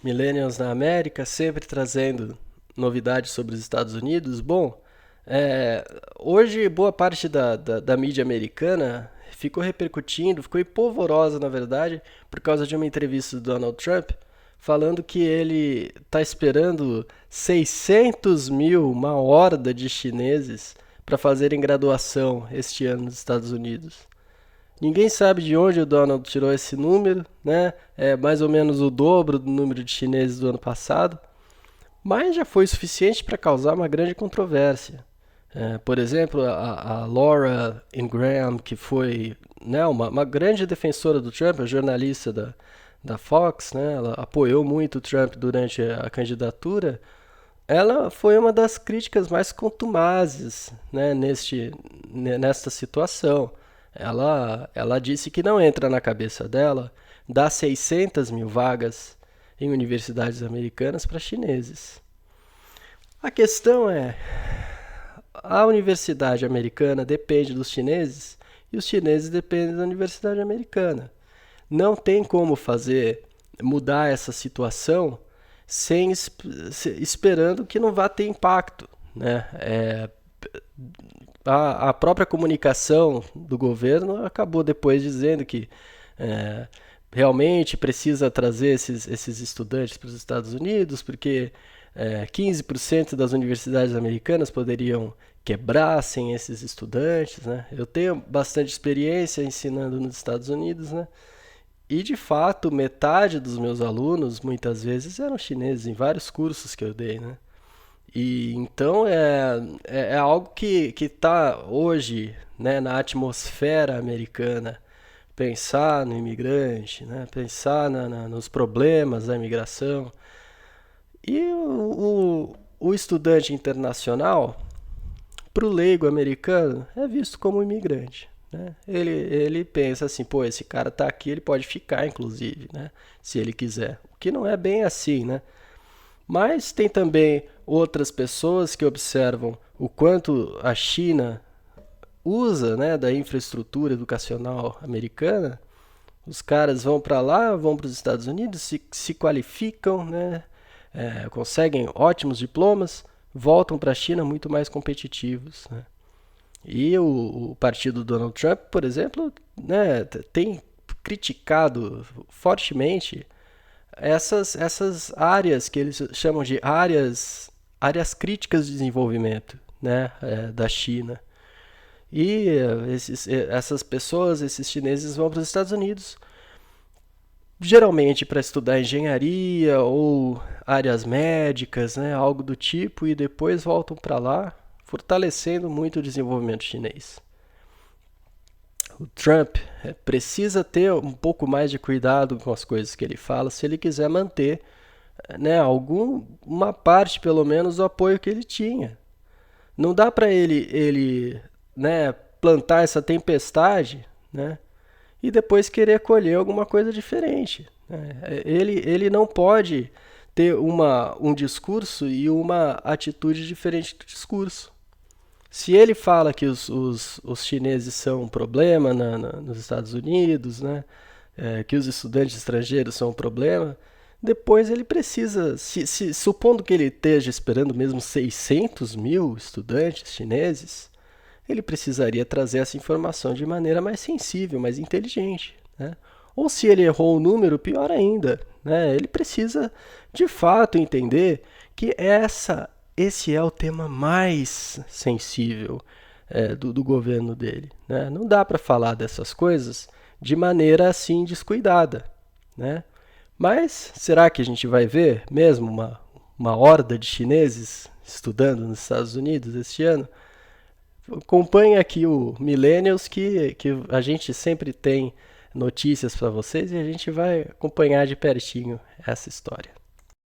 Millennials na América, sempre trazendo novidades sobre os Estados Unidos. Bom, hoje boa parte da mídia americana ficou repercutindo, ficou empolvorosa, na verdade, por causa de uma entrevista do Donald Trump, falando que ele está esperando 600 mil, uma horda de chineses, para fazerem graduação este ano nos Estados Unidos. Ninguém sabe de onde o Donald tirou esse número, né? É mais ou menos o dobro do número de chineses do ano passado, mas já foi suficiente para causar uma grande controvérsia. Por exemplo, a Laura Ingraham, que foi, né, uma grande defensora do Trump, a jornalista da Fox, né, ela apoiou muito o Trump durante a candidatura. Ela foi uma das críticas mais contumazes, né, nesta situação. Ela disse que não entra na cabeça dela dar 600 mil vagas em universidades americanas para chineses. A questão é, a universidade americana depende dos chineses e os chineses dependem da universidade americana. Não tem como mudar essa situação sem esperando que não vá ter impacto, né? A própria comunicação do governo acabou depois dizendo que realmente precisa trazer esses estudantes para os Estados Unidos, porque 15% das universidades americanas poderiam quebrar sem esses estudantes, né? Eu tenho bastante experiência ensinando nos Estados Unidos, né? E de fato, metade dos meus alunos muitas vezes eram chineses em vários cursos que eu dei, né? E então é algo que está hoje, né, na atmosfera americana, pensar no imigrante, né, pensar nos problemas da imigração. E o estudante internacional, para o leigo americano, é visto como imigrante. Né? Ele pensa assim, pô, esse cara está aqui, ele pode ficar, inclusive, né, se ele quiser. O que não é bem assim, né? Mas tem também outras pessoas que observam o quanto a China usa, né, da infraestrutura educacional americana. Os caras vão para lá, vão para os Estados Unidos, se qualificam, né, conseguem ótimos diplomas, voltam para a China muito mais competitivos. Né? E o partido do Donald Trump, por exemplo, né, tem criticado fortemente essas áreas que eles chamam de áreas críticas de desenvolvimento, né, da China. E essas pessoas, esses chineses, vão para os Estados Unidos, geralmente para estudar engenharia ou áreas médicas, né, algo do tipo, e depois voltam para lá, fortalecendo muito o desenvolvimento chinês. O Trump precisa ter um pouco mais de cuidado com as coisas que ele fala se ele quiser manter, né, uma parte, pelo menos, do apoio que ele tinha. Não dá para ele né, plantar essa tempestade, né, e depois querer colher alguma coisa diferente. Né? Ele não pode ter um discurso e uma atitude diferente do discurso. Se ele fala que os chineses são um problema nos Estados Unidos, né, que os estudantes estrangeiros são um problema, depois ele precisa, supondo que ele esteja esperando mesmo 600 mil estudantes chineses, ele precisaria trazer essa informação de maneira mais sensível, mais inteligente. Né? Ou se ele errou o número, pior ainda, né? Ele precisa de fato entender que esse é o tema mais sensível do governo dele. Né? Não dá para falar dessas coisas de maneira assim descuidada. Né? Mas será que a gente vai ver mesmo uma horda de chineses estudando nos Estados Unidos este ano? Acompanhe aqui o Millennials que a gente sempre tem notícias para vocês e a gente vai acompanhar de pertinho essa história.